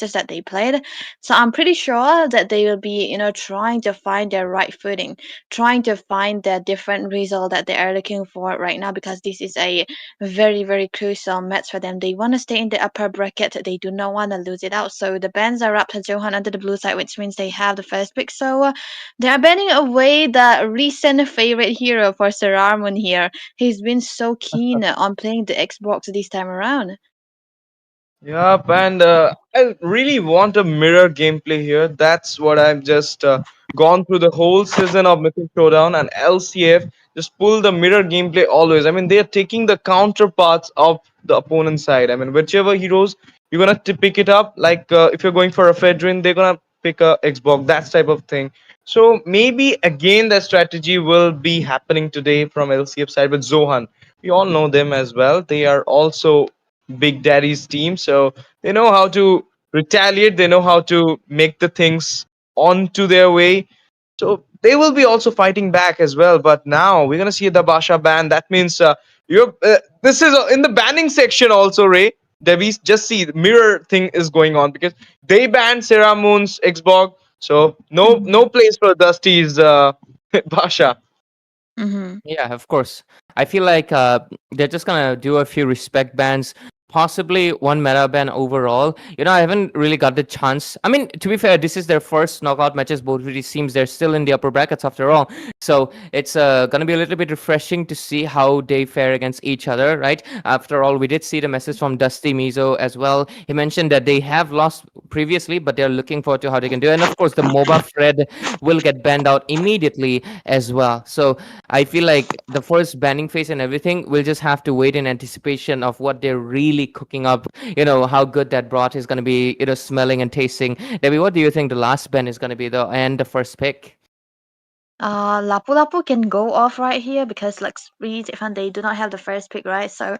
matches that they played. So I'm pretty sure that they will be, trying to find their right footing, trying to find the different result that they are looking for right now, because this is a very, very crucial match for them. They want to stay in the upper bracket. They do not want to lose it out. So the bans are up to Johan under the blue side, which means they have the first pick. So they are banning away the recent favorite hero for Sir Armon here. He's been so keen on playing the Xbox this time around. Yep, and I really want a mirror gameplay here. That's what I've just gone through the whole season of Mythic Showdown and LCF. Just pull the mirror gameplay always. I mean, they are taking the counterparts of the opponent's side. I mean, whichever heroes you're gonna pick it up. Like if you're going for a Fedrin, they're gonna pick a Xbox. That type of thing. So maybe again that strategy will be happening today from LCF side with Zohan. We all know them as well. They are also Big Daddy's team. So they know how to retaliate. They know how to make the things onto their way. So they will be also fighting back as well. But now we're gonna see the Basha ban. That means you're. This is in the banning section also, Ray. Debbie, just see the mirror thing is going on because they banned Sarah Moon's Xbox. So no place for Dusty's Basha. Mm-hmm. Yeah, of course. I feel like they're just gonna do a few respect bans, possibly one meta ban overall. I haven't really got the chance. I mean, to be fair, this is their first knockout matches. Both of these teams, they're still in the upper brackets after all. So it's gonna be a little bit refreshing to see how they fare against each other, right? After all, we did see the message from Dusty Mizo as well. He mentioned that they have lost previously, but they're looking forward to how they can do it. And of course, the MOBA Fred will get banned out immediately as well. So I feel like the first banning phase and everything, we'll just have to wait in anticipation of what they're really cooking up. How good that broth is going to be, smelling and tasting. Debbie, what do you think the last ban is going to be, though, and the first pick? Lapu Lapu can go off right here because like Speed and they do not have the first pick, right? So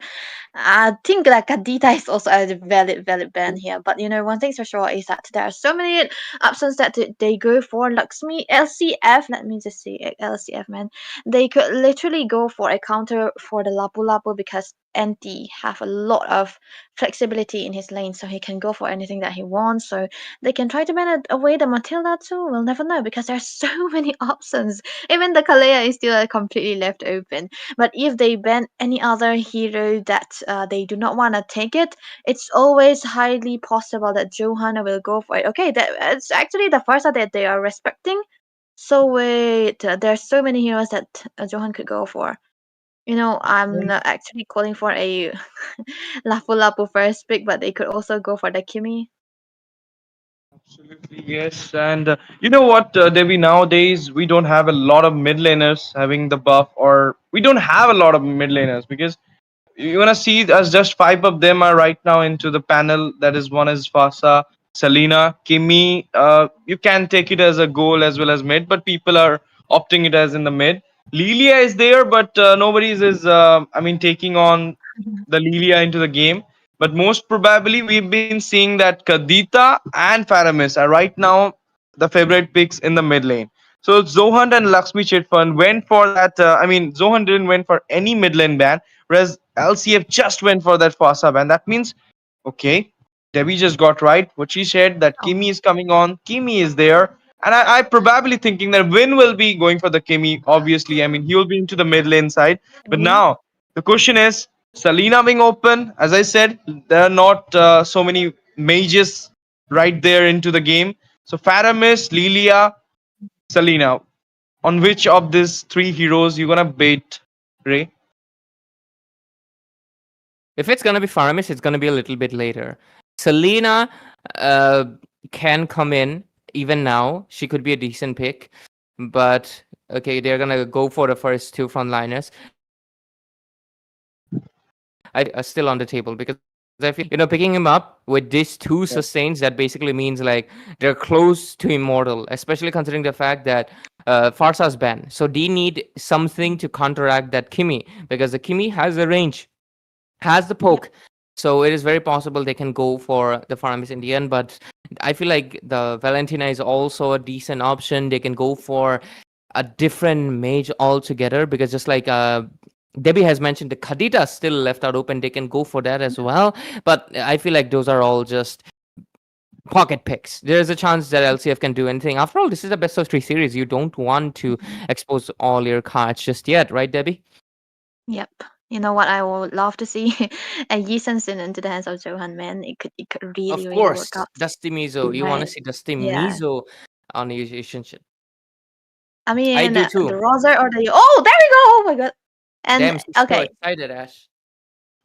I think like Kadita is also a valid ban here. But one thing's for sure is that there are so many options that they go for. Lakshmi LCF, let me just see LCF man. They could literally go for a counter for the Lapu Lapu because NT have a lot of flexibility in his lane, so he can go for anything that he wants. So they can try to ban away the Matilda too. We'll never know because there's so many options. Even the Kalea is still completely left open. But if they ban any other hero that they do not want to take it, it's always highly possible that Johanna will go for it. Okay, it's actually the first that they are respecting. So wait, there's so many heroes that Johan could go for. I'm not actually calling for a Lapu Lapu first pick, but they could also go for the Kimi. Absolutely, yes. And you know what, Debbie, nowadays we don't have a lot of mid laners having the buff, or we don't have a lot of mid laners because you're gonna see as just five of them are right now into the panel. That is one is Fasa, Selena, Kimi. You can take it as a goal as well as mid, but people are opting it as in the mid. Lilia is there, but nobody's is I mean taking on the Lilia into the game. But most probably we've been seeing that Kadita and Faramis are right now the favorite picks in the mid lane. So Zohunt and Lakshmi Chitfund went for that. I mean, Zohunt didn't went for any mid lane ban, whereas LCF just went for that Fasa ban. That means, okay, Debbie just got right. What she said that Oh. Kimi is coming on. Kimi is there. And I probably thinking that Win will be going for the Kimi. Obviously, I mean, he will be into the mid lane side. But now the question is, Selena being open, as I said, there are not so many mages right there into the game. So Faramis, Lilia, Selena. On which of these three heroes you gonna bait, Ray? If it's going to be Faramis, it's going to be a little bit later. Selena uh, can come in even now. She could be a decent pick. But, okay, they're going to go for the first two frontliners. Are still on the table because I feel, picking him up with these two sustains, that basically means like they're close to immortal, especially considering the fact that Farsa's banned. So they need something to counteract that Kimi because the Kimi has the range, has the poke. So it is very possible they can go for the Faramis in the end. But I feel like the Valentina is also a decent option. They can go for a different mage altogether because just like Debbie has mentioned, the Kadita still left out open. They can go for that as well. But I feel like those are all just pocket picks. There's a chance that LCF can do anything. After all, this is a best of three series. You don't want to expose all your cards just yet, right, Debbie? Yep. You know what I would love to see? A Yi Sin into the hands of Johan, man. It could really, Of really work course, out. Dusty Mizo. You want to Right. see Dusty Yeah. Mizo on Asian shit. I I mean, do the too. Roser or the oh, there we go. Oh my god. And Damn, she's so okay, excited, Ash.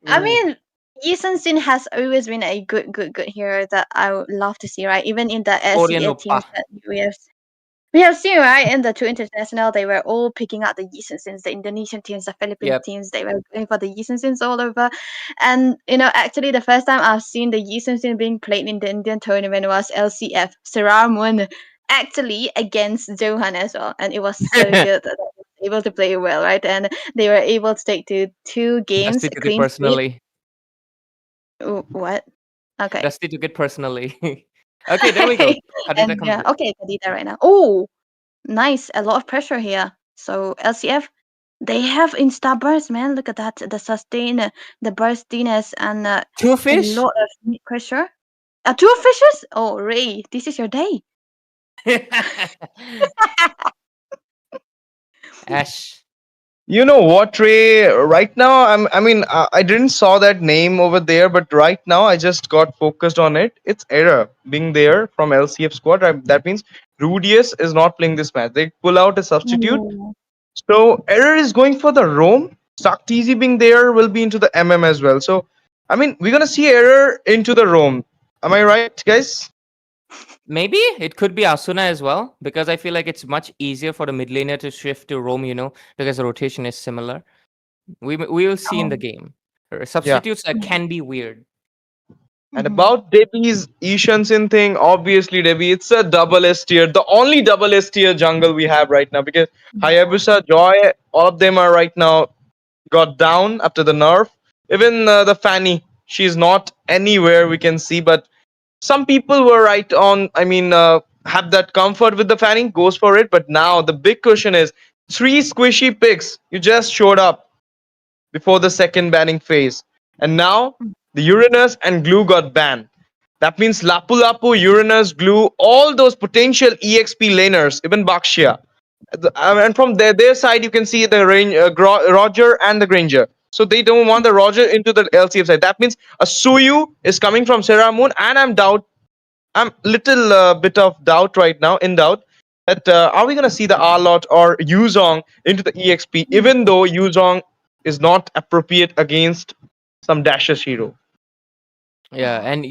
I Mm. mean, Yi Sin has always been a good hero that I would love to see, right? Even in the Korean SCA oppa. teams that we have seen, right, in the two international, they were all picking out the Yisensins, the Indonesian teams, the Philippine Yep. teams, they were going for the Yisensins all over. And, actually, the first time I've seen the Yisensin being played in the Indian tournament was LCF, Seramun, actually against Johan as well. And it was so good that they were able to play it well, right? And they were able to take to two games, Dusty took it clean sweep. personally. What? Okay. Dusty took it personally. Okay, there we go. Kadita And comes yeah, in. okay, Kadita right now. Oh, nice. A lot of pressure here. So LCF, they have insta burst, man. Look at that. The sustain, the burstiness, and Two a fish? lot of mid pressure. Two fishes? Oh, Ray, this is your day. Ash. You know what, Trey? Right now, I didn't saw that name over there, but right now I just got focused on it. It's Error being there from LCF squad. That means Rudius is not playing this match. They pull out a substitute. Mm. So Error is going for the Rome. Saktizi being there will be into the MM as well. So, we're gonna see Error into the Rome. Am I right, guys? Maybe it could be Asuna as well, because I feel like it's much easier for the mid laner to shift to roam, because the rotation is similar. We will see in the Oh. game. Yeah. Substitutes Mm. can be weird. And Mhm. about Debbie's Ishansin thing, obviously, Debbie, it's a double S tier, the only double S tier jungle we have right now because Hayabusa, Joy, all of them are right now got down after the nerf. Even the Fanny, she's not anywhere we can see, but some people were right on, have that comfort with the Fanny, goes for it. But now the big question is three squishy picks. You just showed up before the second banning phase. And now the Uranus and Glue got banned. That means Lapu Lapu, Uranus, Glue, all those potential EXP laners, even Bakshia. And from their side, you can see the Roger and the Granger. So they don't want the Roger into the LCF side. That means a Suyu is coming from Sarah Moon, and I'm little bit of doubt right now, in doubt, that are we gonna see the Arlot or Yuzong into the EXP, even though Yuzong is not appropriate against some Dashes hero. Yeah, and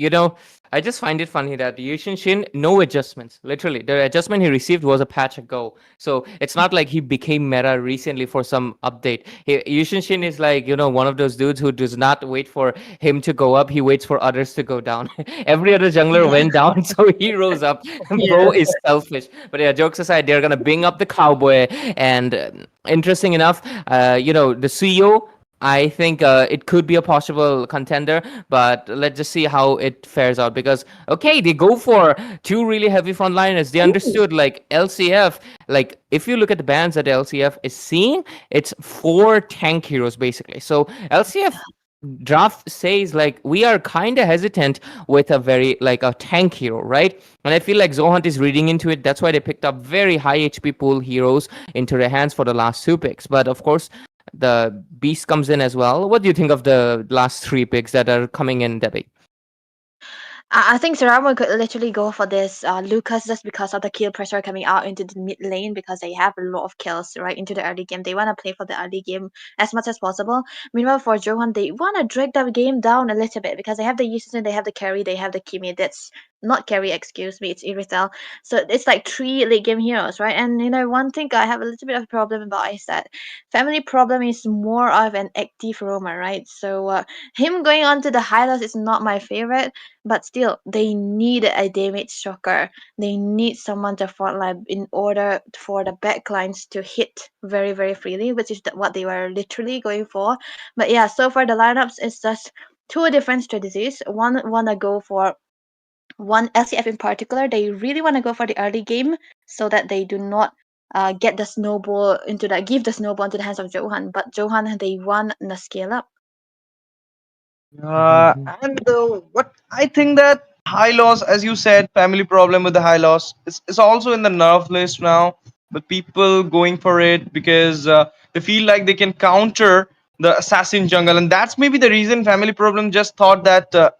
I just find it funny that Yushin Shin, no adjustments. Literally, the adjustment he received was a patch ago. So it's not like he became meta recently for some update. Yushin Shin is like, one of those dudes who does not wait for him to go up. He waits for others to go down. Every other jungler Yeah. went down, so he rose up. Bro Yes. is selfish. But yeah, jokes aside, they're gonna bring up the cowboy. And interesting enough, the CEO. I think it could be a possible contender, but let's just see how it fares out. Because okay, they go for two really heavy frontliners. They Ooh. understood like LCF. Like if you look at the bans that LCF is seeing, it's four tank heroes basically. So LCF draft says like we are kind of hesitant with a very like a tank hero, right? And I feel like Zohunt is reading into it. That's why they picked up very high HP pool heroes into their hands for the last two picks. But of course, the beast comes in as well. What do you think of the last three picks that are coming in, Debbie? I think Sarama could literally go for this Lucas just because of the kill pressure coming out into the mid lane because they have a lot of kills right into the early game. They want to play for the early game as much as possible. Meanwhile, for Johan, they want to drag the game down a little bit because they have the Yusin, they have the carry, they have the Kimi. That's not carry, excuse me, it's Iritel. So it's like three late game heroes, right? And one thing I have a little bit of a problem about is that family problem is more of an active roamer, right? So him going on to the highlights is not my favorite, but still, they need a damage shocker. They need someone to frontline in order for the backlines to hit very, very freely, which is what they were literally going for. But yeah, so far the lineups is just two different strategies. One wanna go for one LCF in particular. They really wanna go for the early game so that they do not get the snowball give the snowball into the hands of Johan. But Johan, they want the scale up. And what I think that high loss, as you said, family problem with the high loss. It's also in the nerf list now, but people going for it because they feel like they can counter the assassin jungle, and that's maybe the reason family problem just thought that the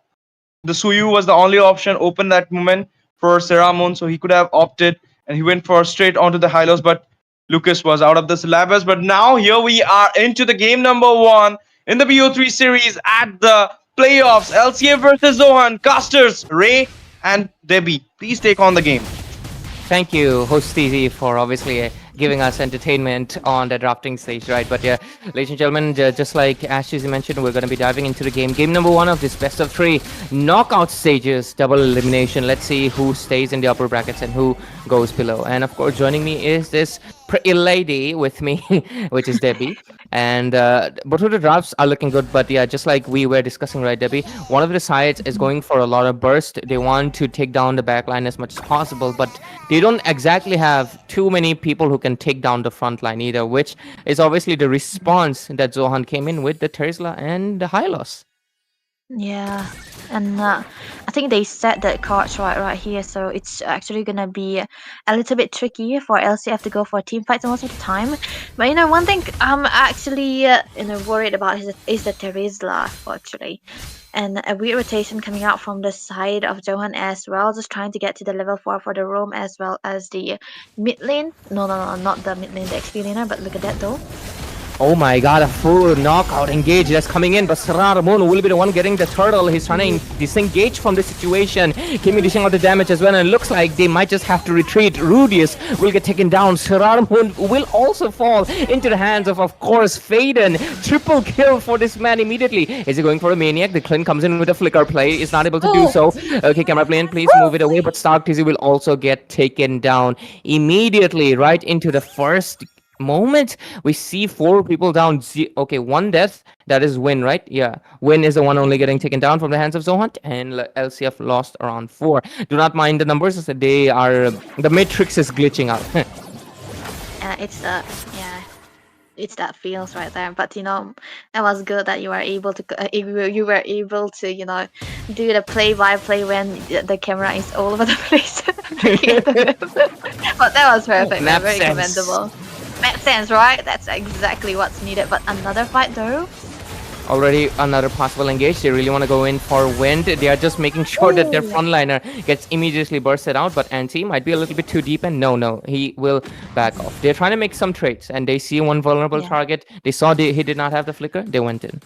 Suyu was the only option open that moment for Ceramon, so he could have opted and he went for straight onto the Hylos, but Lucas was out of the syllabus. But now here we are into the game number one in the BO3 series at the playoffs. LCF versus Zohan, casters Ray and Debbie. Please take on the game. Thank you, host TZ, for obviously giving us entertainment on the drafting stage, right? But yeah, ladies and gentlemen, just like Ash TZ mentioned, we're going to be diving into the game. Game number one of this best of three knockout stages, double elimination. Let's see who stays in the upper brackets and who goes below. And of course, joining me is this pretty lady with me, which is Debbie. And both of the drafts are looking good, but yeah, just like we were discussing, right, Debbie? One of the sides is going for a lot of burst. They want to take down the backline as much as possible, but they don't exactly have too many people who can take down the front line either, which is obviously the response that Zohan came in with the Tesla and the Hylos. Yeah, and I think they set that cards right here, so it's actually gonna be a little bit tricky for LCF to go for team fights most of the time. But you know, one thing I'm actually worried about is the Terizla actually, and a weird rotation coming out from the side of Johan as well, just trying to get to the level 4 for the roam as well as the mid lane. No, not the mid lane, the XP laner. But look at that though. Oh my god, a full knockout engage that's coming in, but Sararamon will be the one getting the turtle. He's trying to disengage from the situation. Kimi dishing out the damage as well, and it looks like they might just have to retreat. Rudius will get taken down. Sararamon will also fall into the hands of course, Faden. Triple kill for this man immediately. Is he going for a maniac? The Clint comes in with a flicker play, is not able to do so. Okay, camera plane, please move it away, but Stark TZ will also get taken down immediately, right into the first moment. We see 4 people down. Okay, 1 death. That is Win, right? Yeah, Win is the one only getting taken down from the hands of Zohunt, and LCF lost around 4. Do not mind the numbers, as they are the matrix is glitching out. It's that feels right there. But you know, it was good that you were able to you were able to do the play-by-play when the camera is all over the place. But that was perfect. Map Very sense. commendable. Map sense, right? That's exactly what's needed. But another fight though. Already another possible engage. They really want to go in for Wind. They are just making sure that their frontliner gets immediately bursted out, but Anti might be a little bit too deep, and no, he will back off. They're trying to make some trades, and they see one vulnerable target. They saw he did not have the flicker. They went in.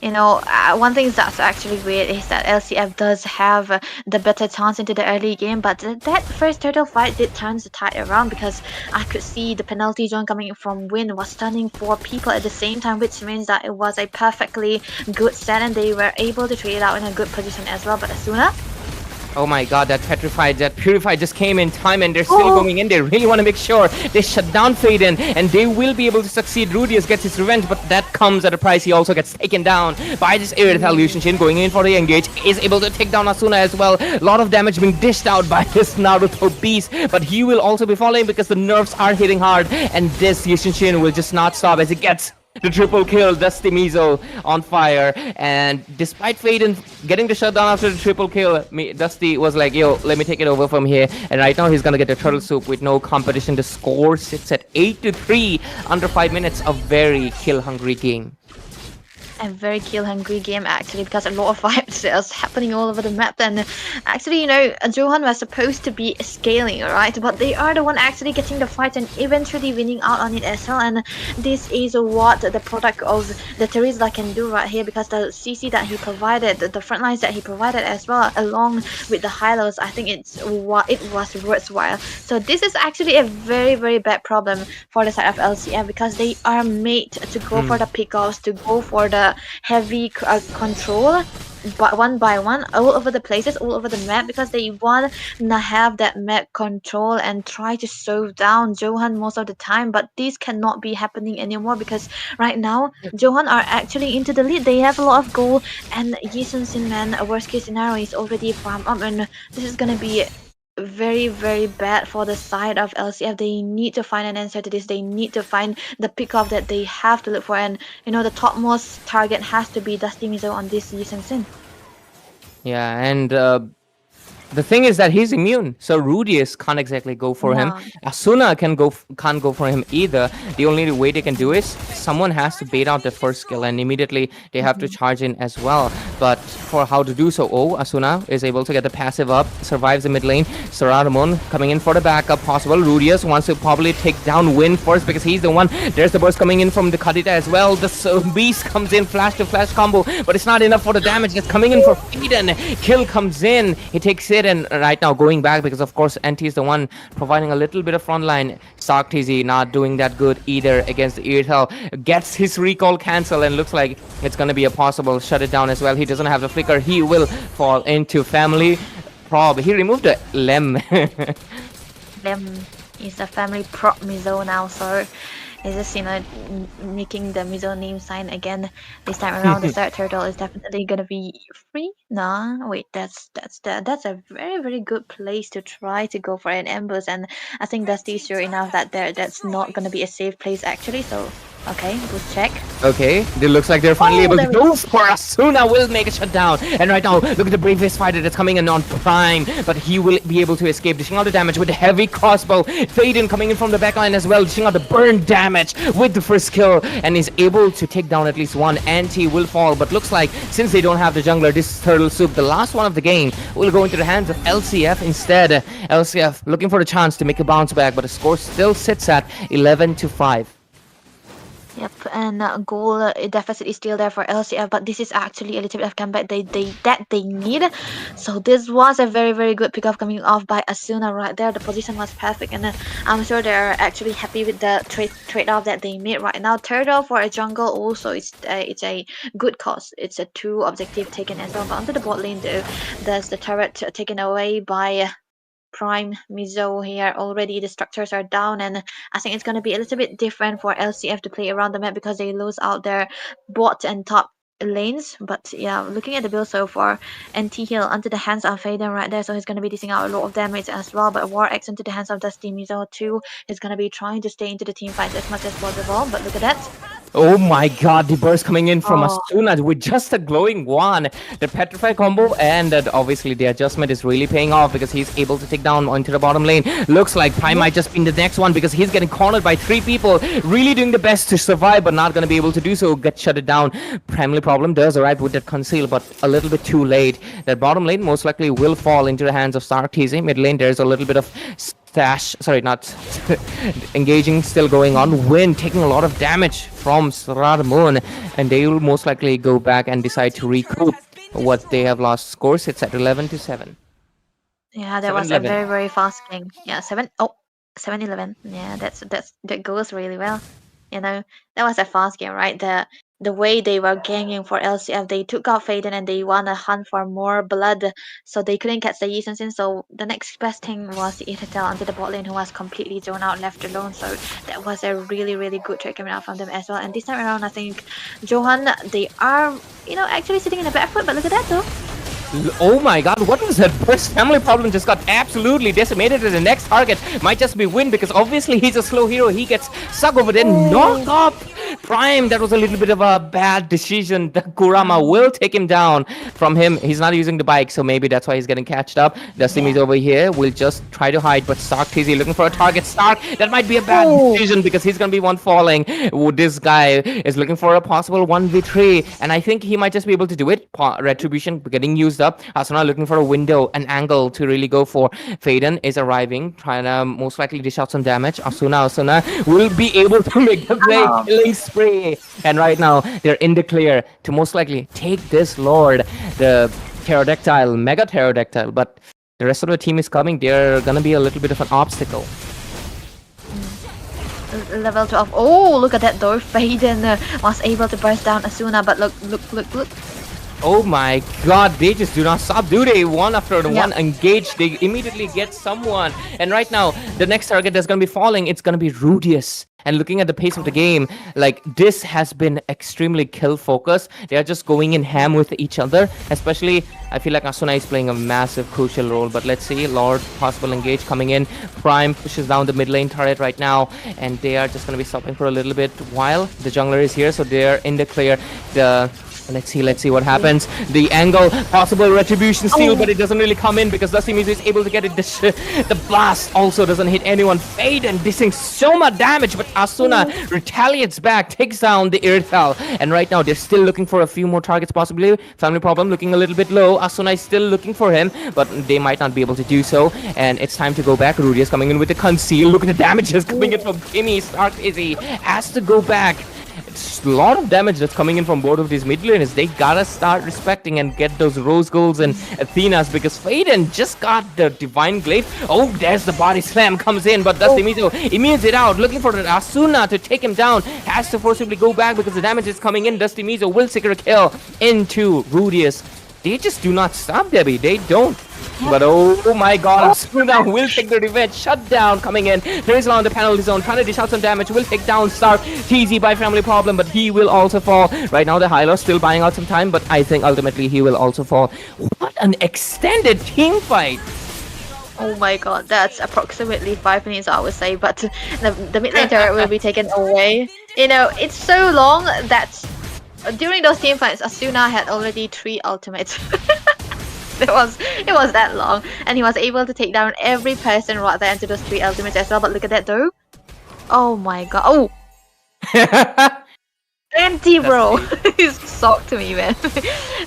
You know, one thing that's actually weird is that LCF does have the better chance into the early game, but that first turtle fight did turn the tide around, because I could see the penalty zone coming in from Win was stunning 4 people at the same time, which means that it was a perfectly good set and they were able to trade it out in a good position as well. But Asuna, oh my god, that Purify just came in time, and they're still going in. They really want to make sure they shut down Faden, and they will be able to succeed. Rudius gets his revenge, but that comes at a price. He also gets taken down by this Aerith Illusion Shin going in for the engage. Is able to take down Asuna as well. A lot of damage being dished out by this Naruto beast, but he will also be falling because the nerfs are hitting hard, and this Yushin Shin will just not stop as he gets the triple kill. Dusty Mizo on fire, and despite Faden getting the shutdown after the triple kill, Dusty was like, yo, let me take it over from here, and right now he's gonna get the turtle soup with no competition. The score sits at 8-3 under 5 minutes. A very kill-hungry game. A very kill-hungry game actually, because a lot of fights is happening all over the map. And actually, you know, Johan was supposed to be scaling, right? But they are the one actually getting the fight and eventually winning out on it as well. And this is what the product of the Teresa can do right here, because the CC that he provided, the front lines that he provided as well, along with the high-lows, I think it was worthwhile. So this is actually a very, very bad problem for the side of LCF, because they are made to go for the pickoffs, to go for the heavy control, but one by one, all over the places, all over the map, because they want to have that map control and try to slow down Johan most of the time. But this cannot be happening anymore, because right now Johan are actually into the lead. They have a lot of gold, and Yisun Sin Man, worst case scenario, is already farmed up, and this is gonna be very, very bad for the side of LCF. They need to find an answer to this. They need to find the pickoff that they have to look for, and you know, the topmost target has to be Dusty Mizo on this Lee Sin. Yeah, and the thing is that he's immune, so Rudius can't exactly go for him. Yeah. Asuna can't go for him either. The only way they can do is someone has to bait out the first skill, and immediately they have to Mhm. charge in as well. But for how to do so, Asuna is able to get the passive up, survives the mid lane. Sararamon coming in for the backup possible. Rudius wants to probably take down Win first because he's the one. There's the burst coming in from the Kadita as well. The Beast comes in, flash to flash combo, but it's not enough for the damage. It's coming in for Eden. Kill comes in, he takes it, and right now going back because of course NT is the one providing a little bit of front line. Stark TZ not doing that good either against the Earthel. Gets his recall cancel and looks like it's gonna be a possible shut it down as well. He doesn't have the flicker. He will fall into family prob. He removed the lem. Them is a family prop Mizo now, so it's just making the Mizo name sign again. This time around, the third turtle is definitely gonna be free. Nah, wait, that's a very good place to try to go for an ambush, and I think Dusty is sure enough that that's not gonna be a safe place actually. So okay, boost check. Okay, it looks like they're finally Oh, able to there we go for Asuna. Will make a shutdown, and right now look at the bravest fighter that's coming in on Prime, but he will be able to escape, dishing out the damage with the heavy crossbow. Faden coming in from the backline as well, dishing out the burn damage with the first kill, and is able to take down at least one. Anti will fall, but looks like since they don't have the jungler, this turtle soup, the last one of the game, will go into the hands of LCF instead. LCF looking for the chance to make a bounce back, but the score still sits at 11-5. Yep, and goal deficit is still there for LCF, but this is actually a little bit of comeback they need. So this was a very good pickup coming off by Asuna right there. The position was perfect, and I'm sure they're actually happy with the trade-off that they made right now. Turtle for a jungle also it's a good cause. It's a 2 objective taken as well. But onto the bot lane though, there's the turret taken away by Prime Mizo here. Already the structures are down, and I think it's going to be a little bit different for LCF to play around the map because they lose out their bot and top lanes. But yeah, looking at the build so far, NT heal onto the hands of Faden right there, so he's going to be dishing out a lot of damage as well. But War X into the hands of Dusty Mizo too. He's going to be trying to stay into the team fight as much as possible. But look at that. Oh my god, the burst coming in from Oh, Asuna with just a glowing one. The petrify combo and obviously the adjustment is really paying off because he's able to take down onto the bottom lane. Looks like Prime might just be the next one because he's getting cornered by 3 people. Really doing the best to survive but not going to be able to do so. Get shut it down. Primary problem does arrive with that conceal but a little bit too late. That bottom lane most likely will fall into the hands of Stark TZ. Mid lane there's a little bit of not engaging still going on. Win taking a lot of damage from Sradamon, and they will most likely go back and decide to recoup what they have lost. Score sits at 11-7. yeah, that was a 7-11. very fast game. Yeah, 7-11. Yeah, that goes really well. You know, that was a fast game, right? The way they were ganging for LCF, they took out Faden and they wanna hunt for more blood, so they couldn't catch the Yi Sin. So the next best thing was the Ithatel onto the bot lane, who was completely zoned out, left alone. So that was a really good trade coming out from them as well. And this time around, I think Johan, they are actually sitting in the back foot. But look at that though. Oh my god, what was that burst? Family problem just got absolutely decimated, and the next target might just be Win because obviously he's a slow hero. He gets stuck over there, knocked up Prime. That was a little bit of a bad decision. The Kurama will take him down from him. He's not using the bike, so maybe that's why he's getting catched up. Dustin is over here. We'll just try to hide, but Stark TZ looking for a target. Stark, that might be a bad decision because he's gonna be one falling. This guy is looking for a possible 1v3, and I think he might just be able to do it. Retribution getting used up. Asuna looking for a window, an angle to really go for. Faden is arriving, trying to most likely dish out some damage. Asuna will be able to make the play, killing spree. And right now, they're in the clear to most likely take this Lord, the Pterodactyl, Mega Pterodactyl. But the rest of the team is coming. They're gonna be a little bit of an obstacle. Level 12. Oh, look at that though. Faden was able to burst down Asuna, but look. Oh my god, they just do not stop, do they? One after the one engaged, they immediately get someone. And right now, the next target that's gonna be falling, it's gonna be Rudius. And looking at the pace of the game, like, this has been extremely kill focused. They are just going in ham with each other. Especially, I feel like Asuna is playing a massive crucial role. But let's see, Lord, possible engage coming in. Prime pushes down the mid lane turret right now. And they are just gonna be stopping for a little bit while the jungler is here. So they're in the clear. The Let's see what happens. The angle, possible retribution steal, but Oh. it doesn't really come in because Dusty Mizu is able to get it. The blast also doesn't hit anyone. Faden dissing so much damage, but Asuna retaliates back, takes down the Irthal. And right now they're still looking for a few more targets, possibly. Family Problem looking a little bit low. Asuna is still looking for him, but they might not be able to do so. And it's time to go back. Rudy is coming in with the conceal. Look at the damages coming in from Kimmy. Stark Izzy has to go back. It's a lot of damage that's coming in from both of these mid laners. They gotta start respecting and get those rose golds and Athenas because Faden just got the divine glaive. Oh, there's the body slam comes in, but Dusty Mizu immediates it out, looking for the Asuna to take him down. Has to forcibly go back because the damage is coming in. Dusty Mizu will secure a kill into Rudius. They just do not stop, Debbie. They don't. But oh my god, Asuna will take the revenge. Shutdown coming in. There is on the penalty zone, trying to dish out some damage. Will take down Stark. TZ by Family Problem, but he will also fall. Right now, the Hylos still buying out some time, but I think ultimately he will also fall. What an extended team fight! Oh my god, that's approximately 5 minutes, I would say, but the mid lane turret will be taken away. You know, it's so long that during those team fights, Asuna had already 3 ultimates. It was that long, and he was able to take down every person right there into those 3 ultimates as well. But look at that though. Oh my god. Oh, empty, bro. He's shocked to me, man.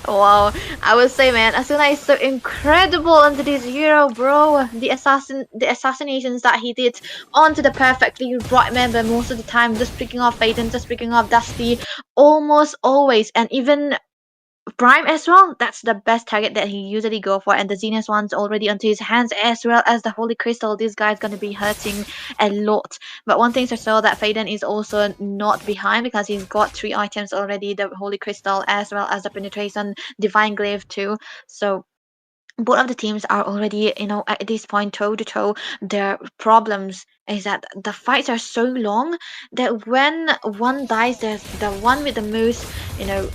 Wow. I would say, man, Asuna is so incredible onto this hero, bro. The assassinations that he did onto the perfectly right member most of the time, just picking off Faden, just picking off Dusty, almost always, and even Prime as well. That's the best target that he usually go for, and the Zenith one's already onto his hands as well as the Holy Crystal. This guy's gonna be hurting a lot. But one thing's for sure that Faden is also not behind because he's got 3 items already: the Holy Crystal as well as the Penetration, Divine Glaive too. So both of the teams are already, you know, at this point toe to toe. Their problems is that the fights are so long that when one dies, there's the one with the most, you know,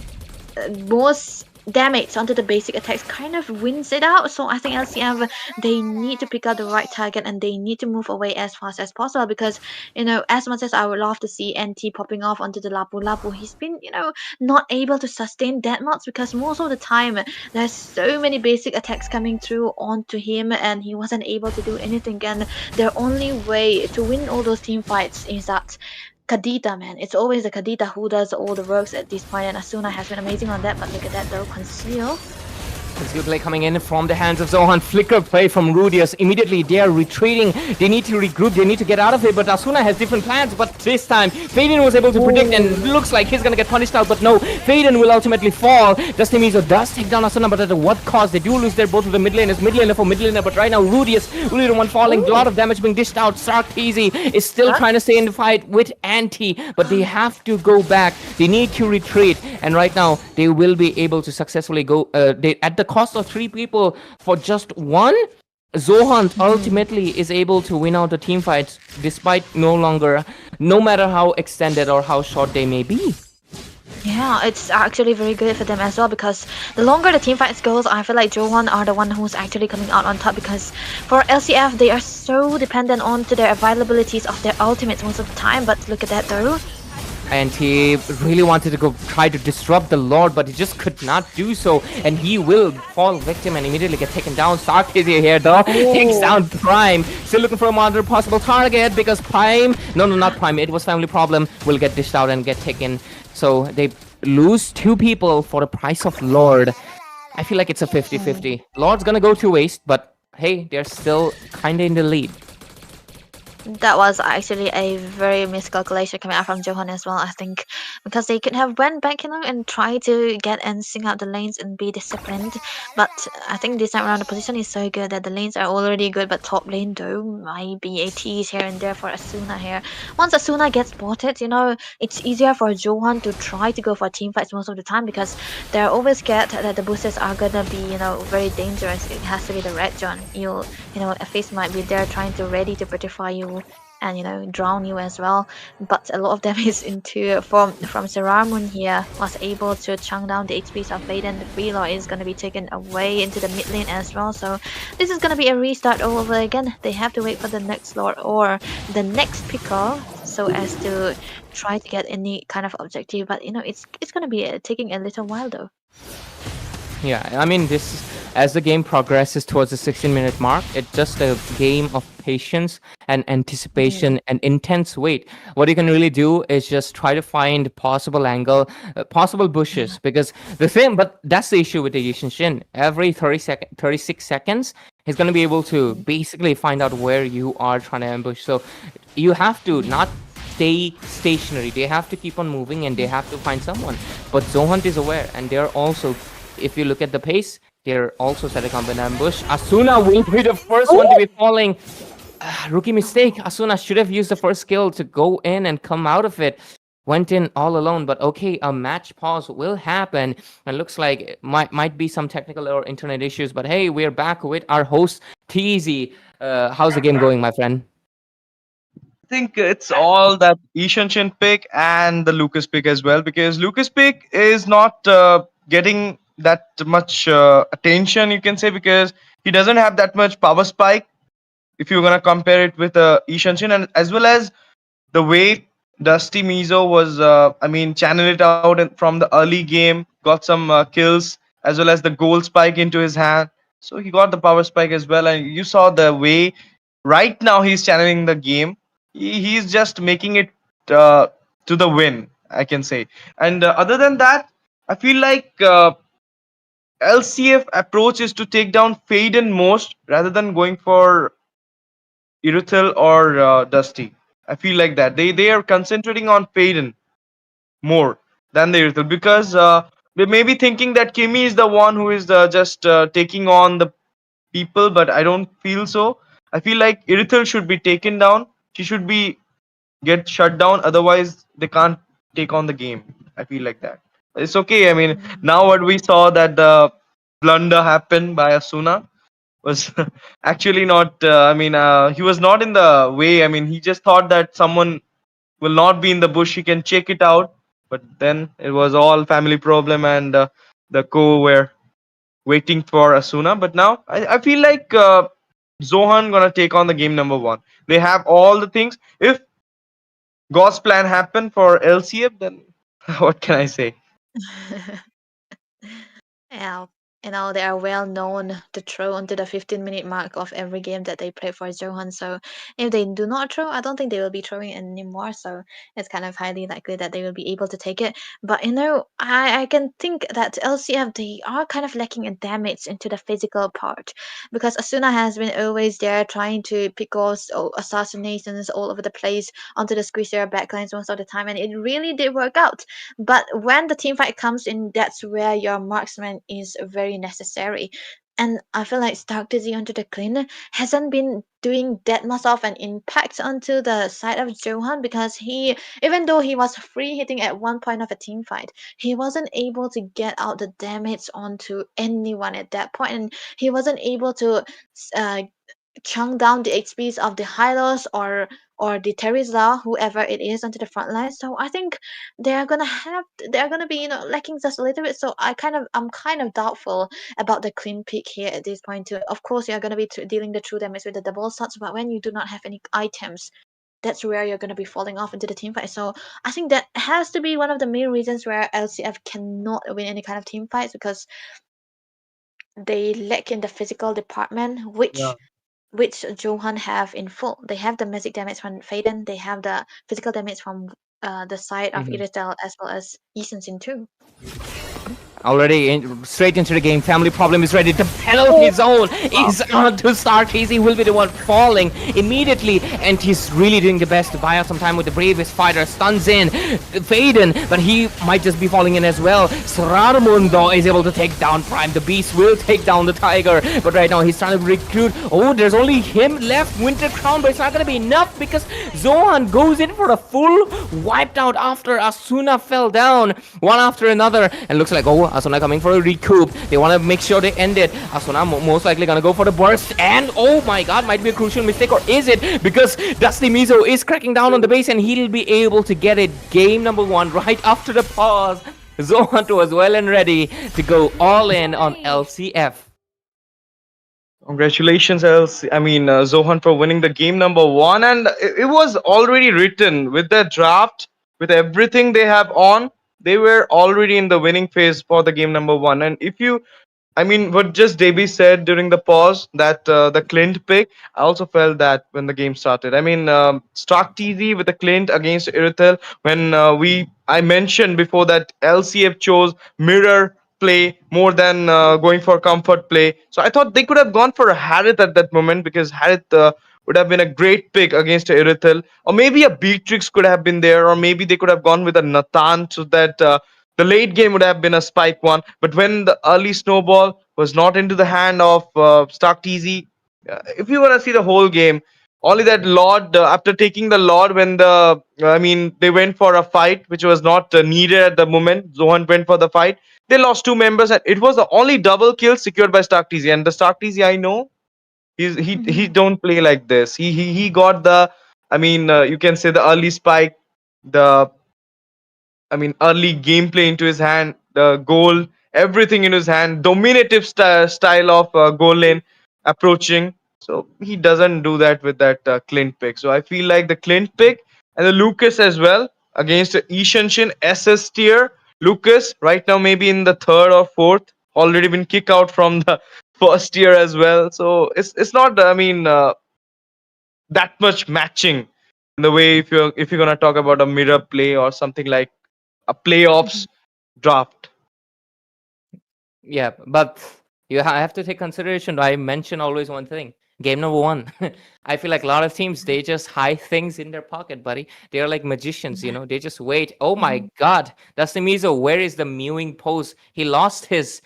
most damage onto the basic attacks kind of wins it out. So I think LCF, they need to pick out the right target and they need to move away as fast as possible because, you know, as much as I would love to see NT popping off onto the Lapu, he's been, you know, not able to sustain that much because most of the time there's so many basic attacks coming through onto him and he wasn't able to do anything. And their only way to win all those team fights is that Kadita, man. It's always the Kadita who does all the works at this point, and Asuna has been amazing on that, but look at that though, Conceal. Conceal play coming in from the hands of Zohunt. Flicker play from Rudius. Immediately they are retreating. They need to regroup. They need to get out of it. But Asuna has different plans. But this time, Faden was able to predict and looks like he's gonna get punished out. But no, Faden will ultimately fall. Dusty Mizo does take down Asuna, but at what cost? They do lose their both of the mid laners. Mid laner for mid laner. But right now, Rudius, only the one falling. A lot of damage being dished out. Stark Easy is still trying to stay in the fight with Anti. But they have to go back. They need to retreat. And right now, they will be able to successfully go at the cost of 3 people for just 1. Zohunt ultimately is able to win out the team fights despite no matter how extended or how short they may be. Yeah, it's actually very good for them as well because the longer the team fights goes, I feel like Johan are the one who's actually coming out on top because for LCF, they are so dependent on to their availabilities of their ultimates most of the time. But look at that though. And he really wanted to go try to disrupt the Lord, but he just could not do so. And he will fall victim and immediately get taken down. Stark is here though. Takes down Prime. Still looking for another possible target because Prime, no, not Prime, it was Family Problem, will get dished out and get taken. So they lose 2 people for the price of Lord. I feel like it's a 50-50. Lord's gonna go to waste, but hey, they're still kinda in the lead. That was actually a very miscalculation coming out from Johan as well, I think, because they could have went back, you know, and try to get and sing out the lanes and be disciplined. But I think this time around the position is so good that the lanes are already good, but top lane though might be a tease here and there for Asuna here. Once Asuna gets spotted, you know, it's easier for Johan to try to go for team fights most of the time because they're always scared that the boosters are gonna be, you know, very dangerous. It has to be the red John. You know, a face might be there trying to ready to petrify you and, you know, drown you as well. But a lot of them is into from Seramun here was able to chunk down the HPs of Faden. The free lord is gonna be taken away into the mid lane as well. So this is gonna be a restart all over again. They have to wait for the next lord or the next picker so as to try to get any kind of objective. But it's gonna be taking a little while though. Yeah, I mean, as the game progresses towards the 16-minute mark, it's just a game of patience and Mm, anticipation and intense wait. What you can really do is just try to find possible angle, possible bushes, because but that's the issue with the Yishin Shin. Every 36 seconds, he's going to be able to mm, basically find out where you are trying to ambush. So you have to mm, not stay stationary. They have to keep on moving and they mm. have to find someone. But Zohunt is aware, and they're also, if you look at the pace, they're also setting up an ambush. Asuna will be the first one to be falling. Rookie mistake. Oh. Asuna should have used the first skill to go in and come out of it. Went in all alone, but okay, a match pause will happen. And looks like it might be some technical or internet issues. But hey, we're back with our host TZ. How's the game going, my friend? I think it's all that Ishan pick and the Lucas pick as well, because Lucas pick is not getting that much attention, you can say, because he doesn't have that much power spike if you're gonna compare it with Ishan, and as well as the way Dusty Mizo was, channel it out from the early game, got some kills, as well as the gold spike into his hand. So he got the power spike as well, and you saw the way right now he's channeling the game. He's just making it uh, to the win, I can say. And other than that, I feel like LCF approach is to take down Faden most rather than going for Iruthil or Dusty. I feel like that they are concentrating on Faden more than the Iruthil, because they may be thinking that Kimi is the one who is just taking on the people, but I don't feel so. I feel like Iruthil should be taken down. She should be get shut down. Otherwise, they can't take on the game. I feel like that. It's okay. I mean, Mm, now what we saw that the blunder happened by Asuna was actually not. He was not in the way. I mean, he just thought that someone will not be in the bush. He can check it out. But then it was all family problem, and the co were waiting for Asuna. But now I feel like Zohan gonna take on the game number one. They have all the things. If God's plan happen for LCF, then what can I say? mm. Yeah, they are well known to throw onto the 15-minute mark of every game that they play for Johan. So if they do not throw, I don't think they will be throwing anymore. So it's kind of highly likely that they will be able to take it. But I can think that LCF, they are kind of lacking in damage into the physical part, because Asuna has been always there trying to pick off assassinations all over the place onto the squisher backlines most of the time, and it really did work out. But when the team fight comes in, that's where your marksman is very necessary. And I feel like Stark Dizzy onto the clean hasn't been doing that much of an impact onto the side of Johan, because even though he was free hitting at one point of a team fight, he wasn't able to get out the damage onto anyone at that point, and he wasn't able to uh, chunk down the HPs of the Hylos or the Teresa, whoever it is, onto the front line. So I think they're gonna be lacking just a little bit. So I'm kind of doubtful about the clean pick here at this point too. Of course, you're gonna be dealing the true damage with the double shots, but when you do not have any items, that's where you're gonna be falling off into the team fight. So I think that has to be one of the main reasons where LCF cannot win any kind of team fights, because they lack in the physical department, Yeah. which Johan have in full. They have the magic damage from Faden. They have the physical damage from the side of Mhm. Iristel as well as Isensin too. Already straight into the game. Family problem is ready. The penalty Oh, zone is on to start. Casey will be the one falling immediately, and he's really doing the best to buy out some time with the bravest fighter. Stuns in Faden, but he might just be falling in as well. Srarmundo is able to take down Prime. The Beast will take down the Tiger, but right now he's trying to recruit. Oh, there's only him left. Winter Crown, but it's not going to be enough because Zohan goes in for a full wiped out after Asuna fell down one after another, and looks like, oh, Asuna coming for a recoup. They want to make sure they end it. Asuna most likely gonna go for the burst, and oh my god, might be a crucial mistake, or is it? Because Dusty Mizo is cracking down on the base and he'll be able to get it. Game number one right after the pause. Zohunt was well and ready to go all in on LCF. Congratulations, Zohan, for winning the game number one. And it was already written with the draft, with everything they have on. They were already in the winning phase for the game number one. And if you what just Davey said during the pause that the Clint pick, I also felt that when the game started. Stark TZ with the Clint against Irithel. When I mentioned before that LCF chose mirror play more than going for comfort play. So I thought they could have gone for a Harith at that moment because Harith would have been a great pick against Irithel. Or maybe a Beatrix could have been there, or maybe they could have gone with a Nathan so that. The late game would have been a spike one, but when the early snowball was not into the hand of Stark TZ, if you want to see the whole game, only that Lord after taking the Lord when they went for a fight which was not needed at the moment. Zohan went for the fight. They lost two members, and it was the only double kill secured by Stark TZ. And the Stark TZ I know, he Mhm. don't play like this. He got the you can say the early spike, the early gameplay into his hand, the goal, everything in his hand, dominative style of goal lane approaching. So he doesn't do that with that Clint pick. So I feel like the Clint pick and the Lucas as well against Ishanshin SS tier. Lucas right now maybe in the third or fourth, already been kicked out from the first tier as well. So it's not that much matching in the way if you're gonna talk about a mirror play or something like a playoffs Mhm. draft. Yeah, but have to take consideration. I mention always one thing. Game number one. I feel like a lot of teams they just hide things in their pocket, buddy. They are like magicians, you know. They just wait. Oh my Mhm. God, that's the Mizo. Where is the mewing post? He lost his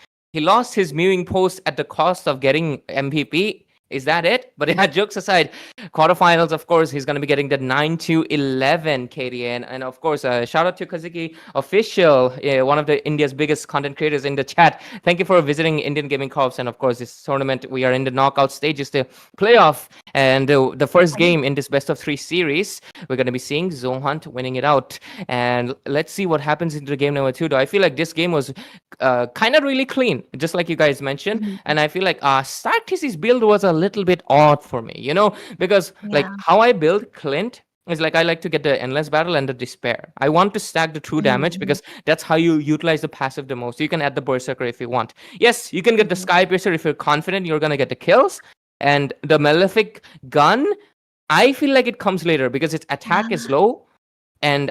mewing post at the cost of getting MVP. Is that it? But yeah, jokes aside, quarterfinals, of course, he's going to be getting the 9-11 KDN. And of course, shout out to Kazuki Official, one of the India's biggest content creators in the chat. Thank you for visiting Indian Gaming Corps. And of course, this tournament, we are in the knockout stages, the playoff. And the first game in this best of three series, we're going to be seeing Zohunt winning it out. And let's see what happens into game number two. Though I feel like this game was kind of really clean, just like you guys mentioned. Mhm. And I feel like Stark TC's build was a little bit odd for me, because like Yeah. how I build Clint is like I like to get the endless battle and the despair. I want to stack the true damage Mhm. because that's how you utilize the passive the most. You can add the berserker if you want. Yes, you can get the Mhm. sky piercer if you're confident you're gonna get the kills. And the malefic gun, I feel like it comes later because its attack is Yeah. low, and